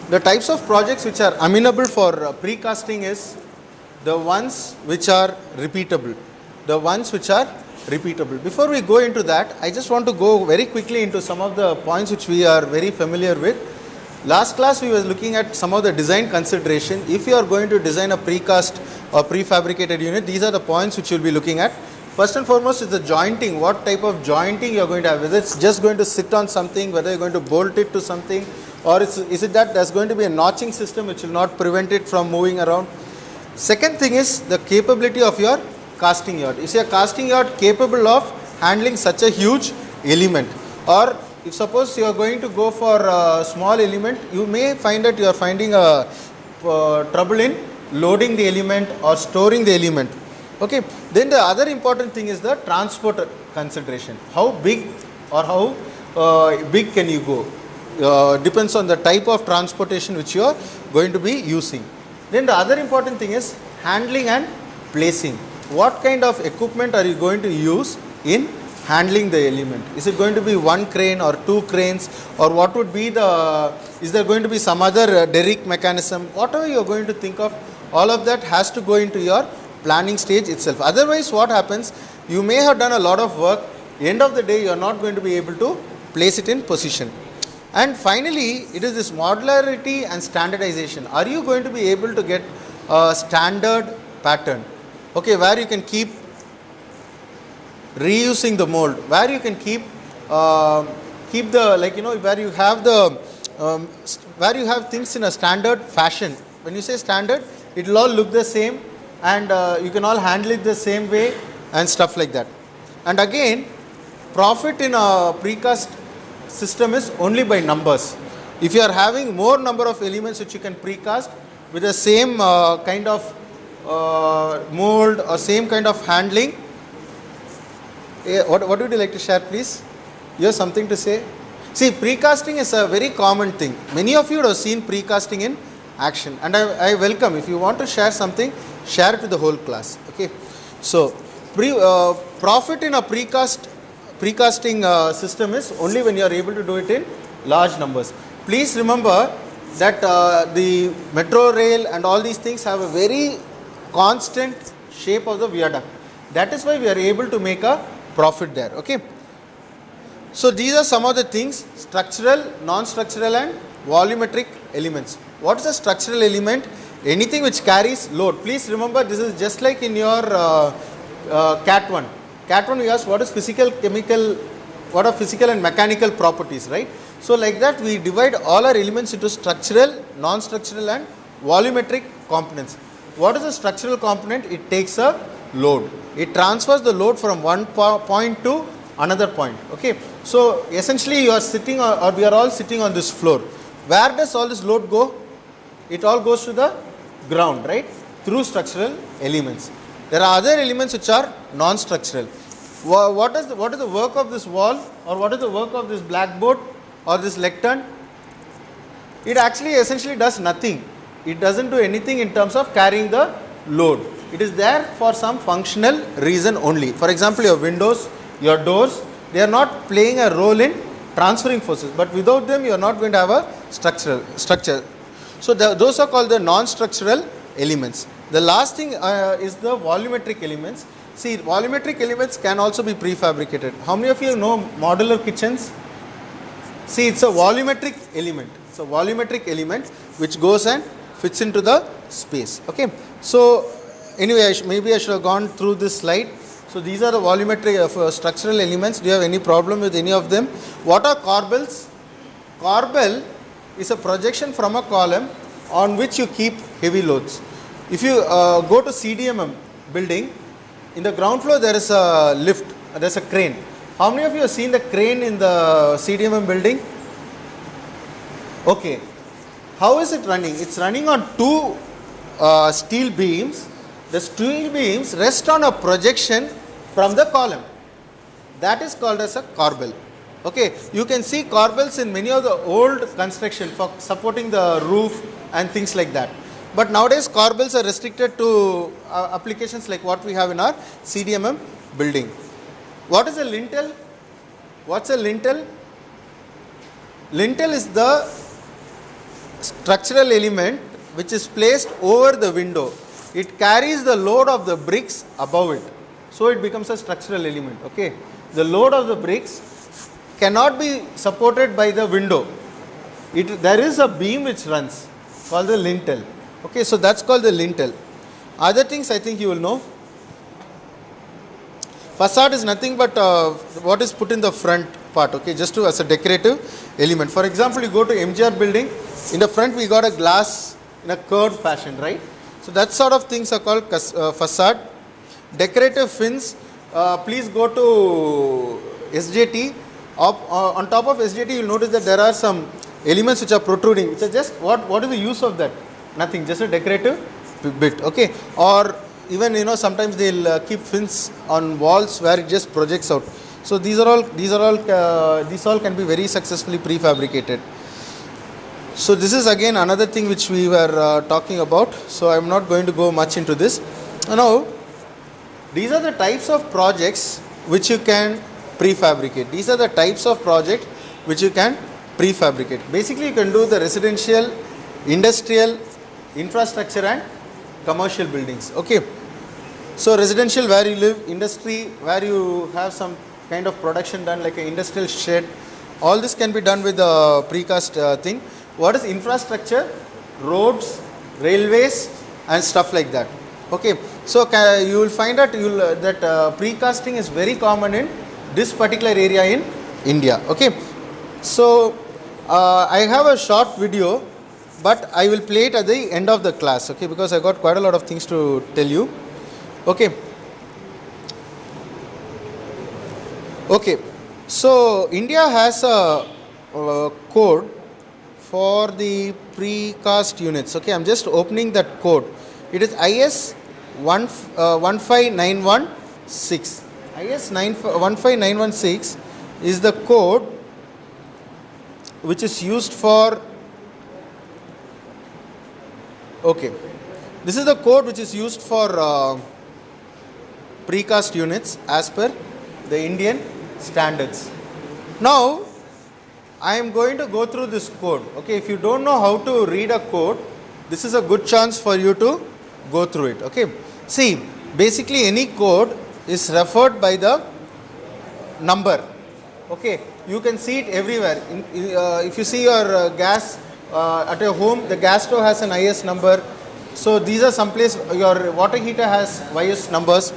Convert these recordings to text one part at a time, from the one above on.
The types of projects which are amenable for precasting is the ones which are repeatable. The ones which are repeatable. Before we go into that, I just want to go very quickly into some of the points which we are very familiar with. Last class we were looking at some of the design consideration. If you are going to design a precast or prefabricated unit, these are the points which you will be looking at. First and foremost is the jointing. What type of jointing you are going to have? Whether it's just going to sit on something, whether you're going to bolt it to something, or is it that there's going to be a notching system which will not prevent it from moving around. Second thing is the capability of your casting yard. Is your casting yard capable of handling such a huge element? Or if suppose you are going to go for a small element, you may find that you are finding a trouble in loading the element or storing the element. Okay. Then the other important thing is the transport consideration. How big or how big can you go? Depends on the type of transportation which you are going to be using. Then the other important thing is handling and placing. What kind of equipment are you going to use in handling the element? Is it going to be one crane or two cranes, or what would be is there going to be some other derrick mechanism? Whatever you are going to think of, all of that has to go into your planning stage itself. Otherwise what happens, you may have done a lot of work, end of the day you are not going to be able to place it in position. And finally, it is this modularity and standardization. Are you going to be able to get a standard pattern? Okay, where you can keep reusing the mold, where you can keep the where you have where you have things in a standard fashion. When you say standard, it will all look the same, and you can all handle it the same way and stuff like that. And again, profit in a precast system is only by numbers. If you are having more number of elements which you can precast with the same kind of mold or same kind of handling, what would you like to share, please? You have something to say? See, precasting is a very common thing. Many of you would have seen precasting in action, and I welcome, if you want to share something, share it with the whole class. Okay, so profit in a precasting system is only when you are able to do it in large numbers. Please remember that the metro rail and all these things have a very constant shape of the viaduct. That is why we are able to make a profit there. Okay. So these are some of the things: structural, non-structural and volumetric elements. What is a structural element? Anything which carries load. Please remember, this is just like in your CAT 1. CAT 1 we asked what is physical, chemical, what are physical and mechanical properties, right? So like that we divide all our elements into structural, non-structural and volumetric components. What is a structural component? It takes a load. It transfers the load from one point to another point. Okay. So essentially you are sitting or we are all sitting on this floor. Where does all this load go? It all goes to the ground, right? Through structural elements. There are other elements which are non-structural. What is the work of this wall, or what is the work of this blackboard or this lectern? It actually essentially does nothing. It doesn't do anything in terms of carrying the load. It is there for some functional reason only. For example, your windows, your doors, they are not playing a role in transferring forces, but without them you are not going to have a structure. So those are called the non-structural elements. The last thing is the volumetric elements. See, volumetric elements can also be prefabricated. How many of you know modular kitchens? See, it's a volumetric element. It's a volumetric element which goes and fits into the space. Okay. So anyway, maybe I should have gone through this slide. So these are the volumetric structural elements. Do you have any problem with any of them? What are corbels? Corbel is a projection from a column on which you keep heavy loads. If you go to CDMM building, in the ground floor there is a lift, there is a crane. How many of you have seen the crane in the CDMM building? Okay. How is it running? It's running on two steel beams. The steel beams rest on a projection from the column. That is called as a corbel. Okay, you can see corbels in many of the old construction for supporting the roof and things like that. But nowadays corbels are restricted to applications like what we have in our CDMM building. What is a lintel? What's a lintel? Lintel is the structural element which is placed over the window. It carries the load of the bricks above it. So it becomes a structural element. Okay. The load of the bricks cannot be supported by the window. There is a beam which runs called the lintel. Okay. So that's called the lintel. Other things I think you will know. Facade is nothing but what is put in the front part, okay, just to as a decorative element. For example, you go to MGR building, in the front we got a glass in a curved fashion, right? So that sort of things are called facade. Decorative fins, please go to SJT. On top of SJT, you will notice that there are some elements which are protruding, which are just, what is the use of that? Nothing, just a decorative bit, okay? Or even, you know, sometimes they'll keep fins on walls where it just projects out. So these all can be very successfully prefabricated. So this is again another thing which we were talking about. So I'm not going to go much into this. Now, these are the types of projects which you can prefabricate. These are the types of projects which you can prefabricate. Basically, you can do the residential, industrial, infrastructure and commercial buildings. Okay. So residential where you live, industry where you have some kind of production done like an industrial shed. All this can be done with the precast thing. What is infrastructure? Roads, railways and stuff like that. Okay. So you will find that precasting is very common in this particular area in India. Okay. So I have a short video, but I will play it at the end of the class. Okay, because I got quite a lot of things to tell you. Okay. Okay. So India has a code for the precast units. Okay, I'm just opening that code. It is IS 15916. IS 15916 is the code which is used for. Okay, this is the code which is used for precast units as per the Indian standards. Now, I am going to go through this code. Okay, if you don't know how to read a code, this is a good chance for you to go through it. Okay, see, basically any code is referred by the number. Okay, you can see it everywhere. If you see your gas at your home, the gas stove has an IS number. So these are some place, your water heater has IS numbers,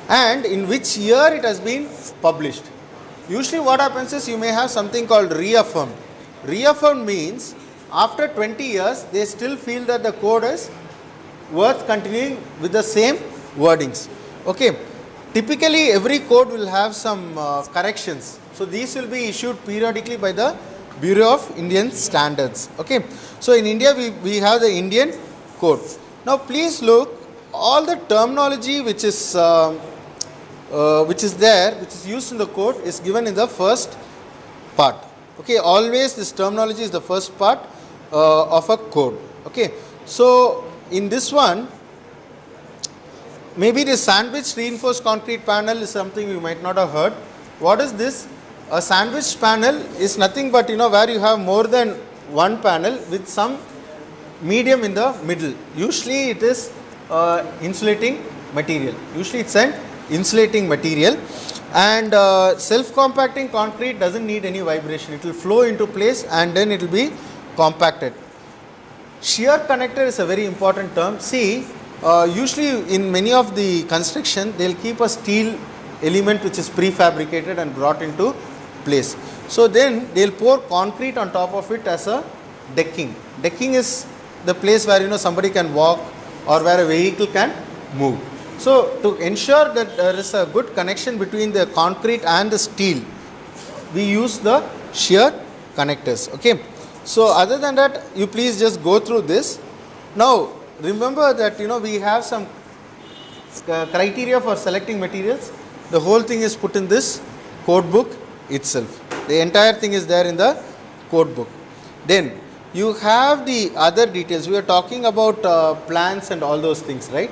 and in which year it has been published. Usually what happens is you may have something called reaffirmed. Reaffirmed means after 20 years they still feel that the code is worth continuing with the same wordings. Okay, typically every code will have some corrections. So these will be issued periodically by the Bureau of Indian Standards. Okay, so in India we have the Indian code. Now please look, all the terminology which is there, which is used in the code, is given in the first part. Okay, always this terminology is the first part of a code. Okay, so in this one, maybe the sandwich reinforced concrete panel is something you might not have heard. What is this? A sandwich panel is nothing but, where you have more than one panel with some medium in the middle. Usually it is insulating material. Usually it's an insulating material, and self-compacting concrete doesn't need any vibration. It will flow into place and then it will be compacted. Shear connector is a very important term. See, usually in many of the construction, they'll keep a steel element which is prefabricated and brought into place. So then they'll pour concrete on top of it as a decking. Decking is the place where somebody can walk or where a vehicle can move. So to ensure that there is a good connection between the concrete and the steel, we use the shear connectors. Okay. So other than that, you please just go through this. Now remember that we have some criteria for selecting materials. The whole thing is put in this code book itself. The entire thing is there in the code book. Then you have the other details. We are talking about plans and all those things, right?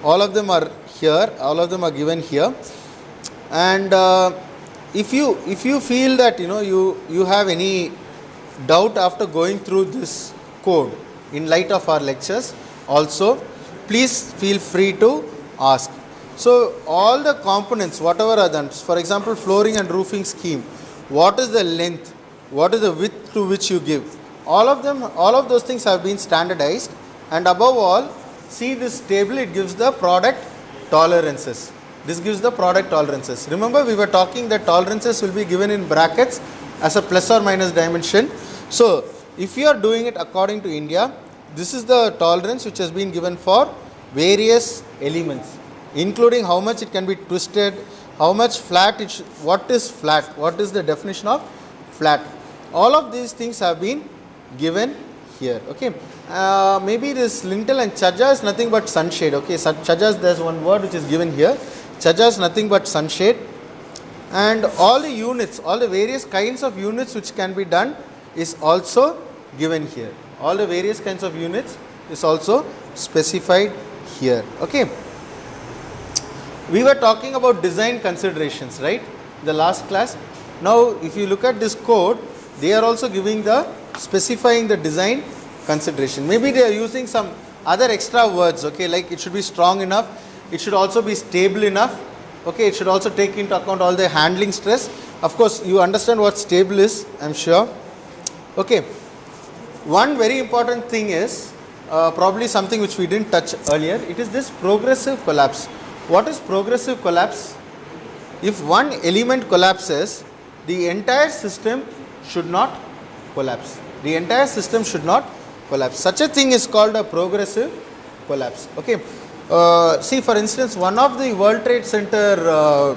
All of them are here. All of them are given here. And if you feel that you have any doubt after going through this code in light of our lectures also, please feel free to ask. So all the components, whatever are done, for example, flooring and roofing scheme, what is the length, what is the width to which you give, all of them, all of those things have been standardized. And above all, see this table, it gives the product tolerances. This gives the product tolerances. Remember, we were talking that tolerances will be given in brackets as a plus or minus dimension. So if you are doing it according to India, this is the tolerance which has been given for various elements, including how much it can be twisted, how much flat it what is flat, what is the definition of flat. All of these things have been given here. Okay, maybe this lintel and chaja is nothing but sunshade. Okay, chaja, there's one word which is given here. Chaja is nothing but sunshade, and all the units, all the various kinds of units which can be done is also given here. All the various kinds of units is also specified here. Okay, we were talking about design considerations, right, the last class. Now if you look at this code, they are also giving the specifying the design consideration. Maybe they are using some other extra words, okay, like it should be strong enough, it should also be stable enough, okay, it should also take into account all the handling stress. Of course, you understand what stable is, I am sure. Okay, one very important thing is probably something which we didn't touch earlier. It is this progressive collapse. What is progressive collapse? If one element collapses, the entire system should not collapse. The entire system should not collapse. Such a thing is called a progressive collapse. Okay. See, for instance, one of the World Trade Center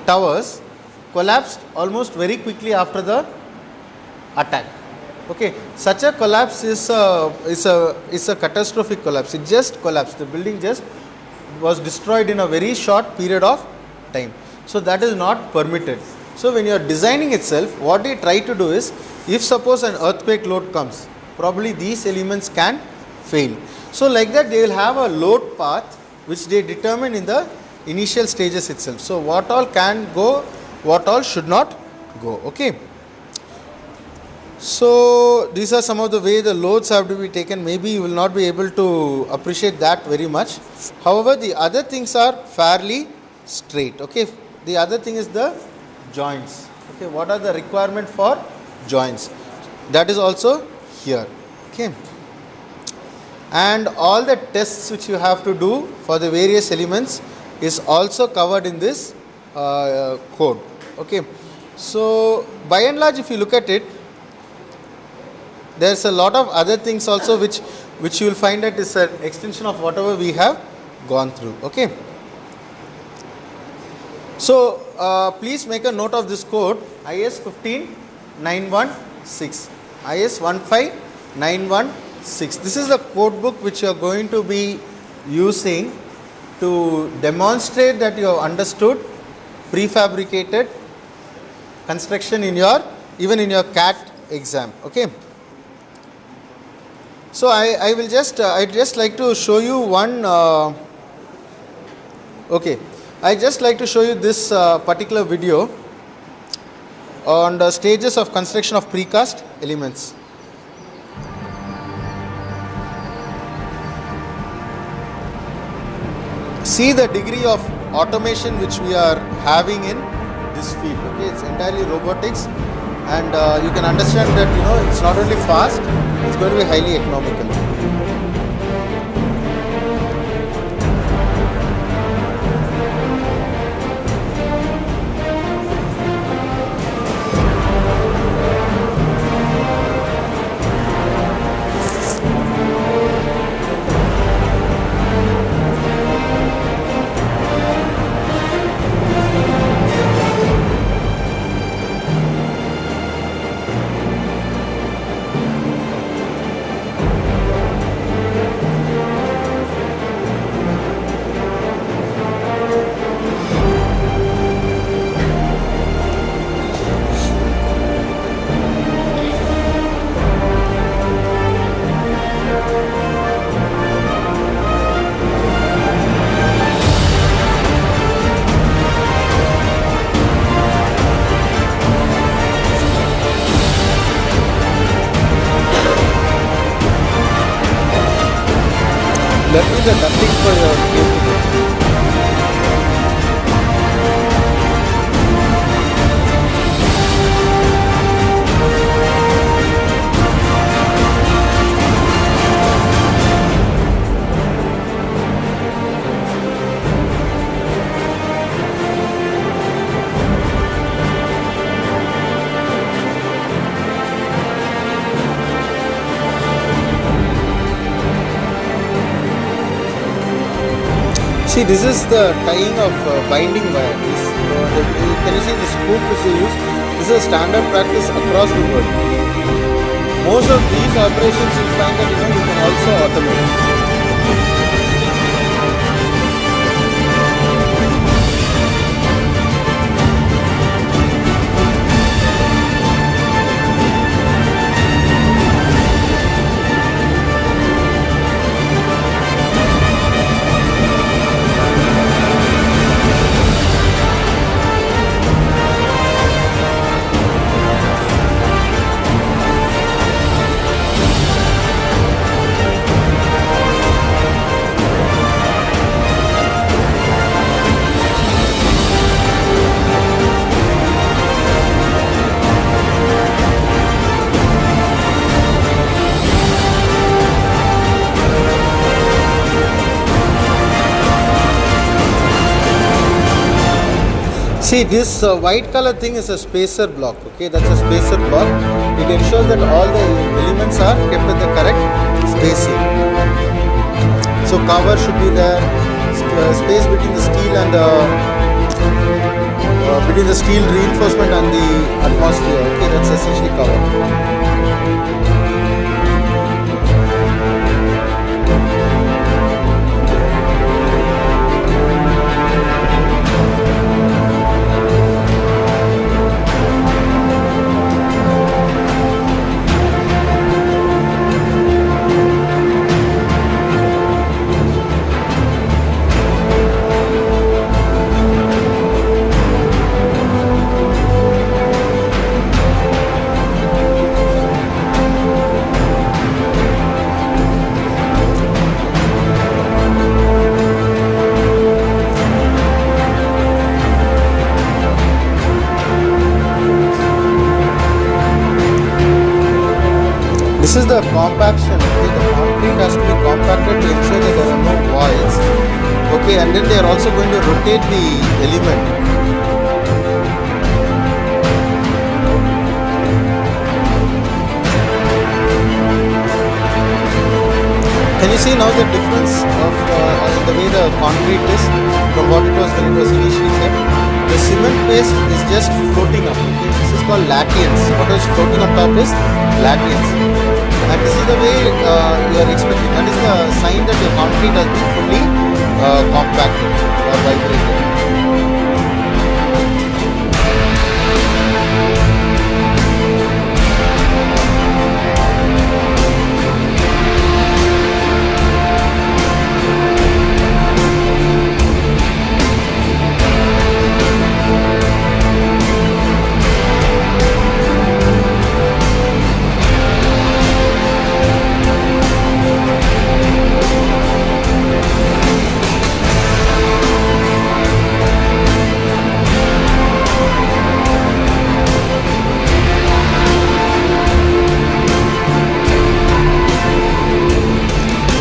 towers collapsed almost very quickly after the attack. Okay, such a collapse is a catastrophic collapse. It just collapsed. The building just was destroyed in a very short period of time. So that is not permitted. So when you are designing itself, what they try to do is, if suppose an earthquake load comes, probably these elements can fail. So like that, they will have a load path which they determine in the initial stages itself. So what all can go, what all should not go. Okay. So these are some of the way the loads have to be taken. Maybe you will not be able to appreciate that very much. However, the other things are fairly straight. Okay. The other thing is the joints. Okay. What are the requirement for joints? That is also here. Okay. And all the tests which you have to do for the various elements is also covered in this code. Okay. So by and large, if you look at it, there's a lot of other things also which you will find that is an extension of whatever we have gone through. Okay. So please make a note of this code, IS 15916, IS 15916. This is the code book which you are going to be using to demonstrate that you have understood prefabricated construction in your, even in your CAT exam. Okay. So I will just I'd just like to show you one okay, I just like to show you this particular video on the stages of construction of precast elements. See the degree of automation which we are having in this field. Okay, it's entirely robotics, and you can understand that, you know, it's not only fast, it's going to be highly economical. that means the ducting for your cable. See, this is the tying of binding wire. Can you see the scoop which they use? This is a standard practice across the world. Most of these operations you find that you can also automate. See, this white color thing is a spacer block. Okay, that's a spacer block. It ensures that all the elements are kept in the correct spacing. So cover should be there, space between the steel and between the steel reinforcement and the atmosphere. Okay, that's essentially cover. This is the compaction. Okay, the concrete has to be compacted to ensure that there are no voids. Okay, and then they are also going to rotate the element. Can you see now the difference of the way the concrete is from what it was when it was initially kept? The cement paste is just floating up. Okay? This is called latians. What is floating up top is latians. And this is the way you are expecting. That is the sign that your concrete has been fully compacted or vibrated.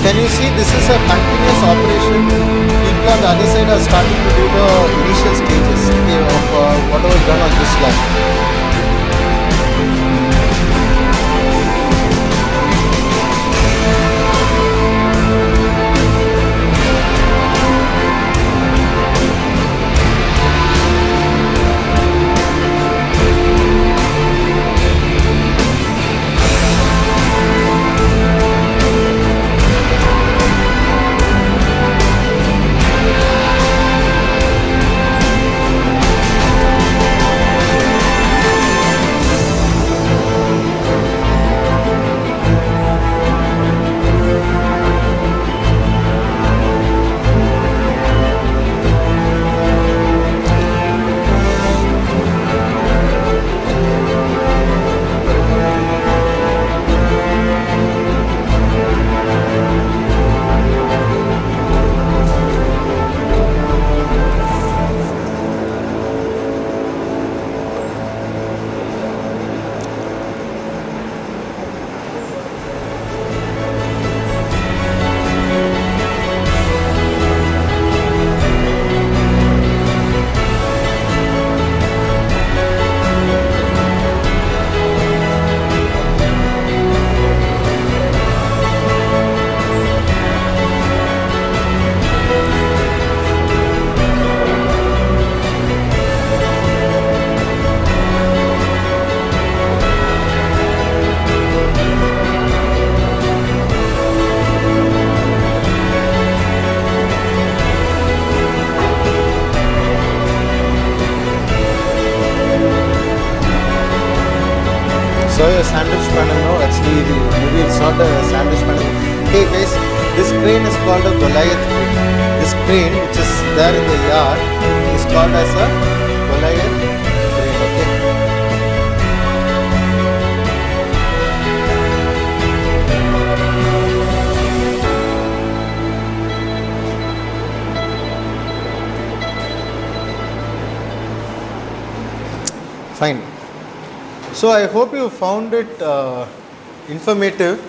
Can you see this is a continuous operation? People on the other side are starting to do the initial stages, okay, of whatever is done on this slab. saw your sandwich panel. No, actually, maybe it's not a sandwich panel. Hey guys, this crane is called a Goliath crane. This crane, which is there in the yard, is called as a Goliath crane. Okay. Fine. So I hope you found it informative.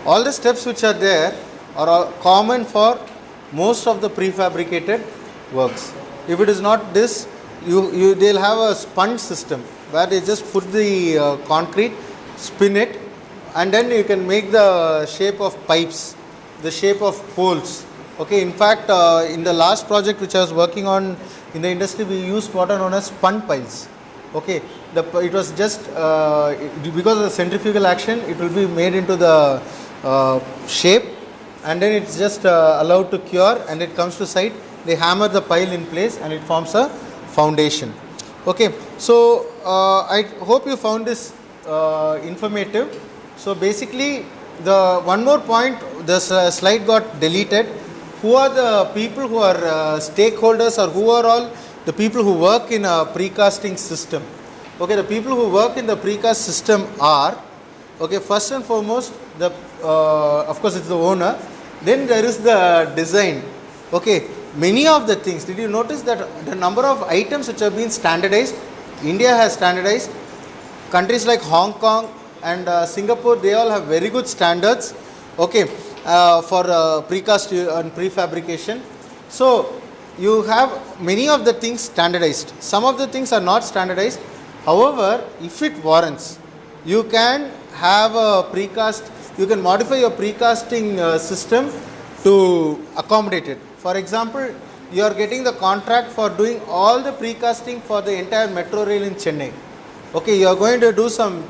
All the steps which are there are all common for most of the prefabricated works. If it is not this, they'll have a sponge system where they just put the concrete, spin it, and then you can make the shape of pipes, the shape of poles. Okay. In fact, in the last project which I was working on in the industry, we used what are known as spun piles. Okay, it was just because of the centrifugal action, it will be made into the shape, and then it's just allowed to cure, and it comes to site. They hammer the pile in place, and it forms a foundation. Okay, so I hope you found this informative. So basically, the one more point, the slide got deleted. Who are the people who are stakeholders, or who are all the people who work in a precasting system? Okay, the people who work in the precast system are, okay, first and foremost, the of course it's the owner. Then there is the design. Okay, many of the things, did you notice that the number of items which have been standardized? India has standardized. Countries like Hong Kong and Singapore, they all have very good standards. Okay, for precast and prefabrication. So you have many of the things standardized. Some of the things are not standardized. However, if it warrants, you can have a precast, you can modify your precasting system to accommodate it. For example, you are getting the contract for doing all the precasting for the entire metro rail in Chennai. Okay, you are going to do some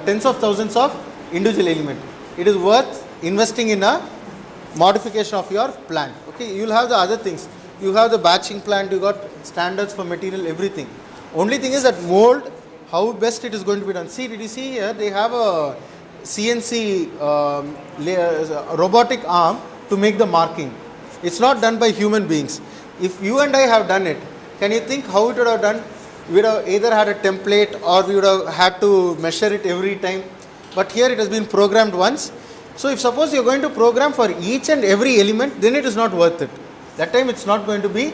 tens of thousands of individual element. It is worth investing in a modification of your plant. Okay, you will have the other things. You have the batching plant, you got standards for material, everything. Only thing is that mold, how best it is going to be done. See, did you see here, they have a CNC robotic arm to make the marking. It's not done by human beings. If you and I have done it, can you think how it would have done? We would have either had a template, or we would have had to measure it every time. But here it has been programmed once. So if suppose you are going to program for each and every element, then it is not worth it. That time it's not going to be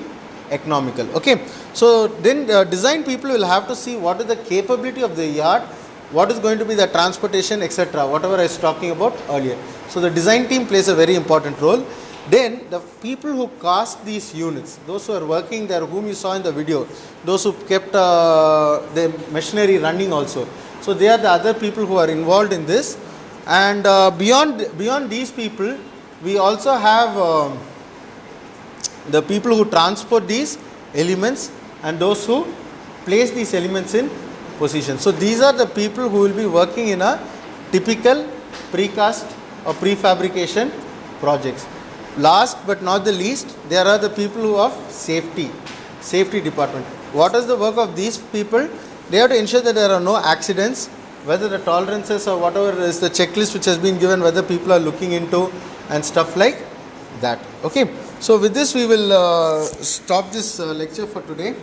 economical. Okay, so then design people will have to see what is the capability of the yard, what is going to be the transportation, etc., whatever I was talking about earlier. So the design team plays a very important role. Then the people who cast these units, those who are working there, whom you saw in the video, those who kept the machinery running also. So they are the other people who are involved in this. And beyond these people, we also have the people who transport these elements and those who place these elements in position. So these are the people who will be working in a typical precast or prefabrication projects. Last but not the least, there are the people who have safety department. What is the work of these people? They have to ensure that there are no accidents, whether the tolerances or whatever is the checklist which has been given, whether people are looking into and stuff like that. Okay. So with this we will stop this lecture for today.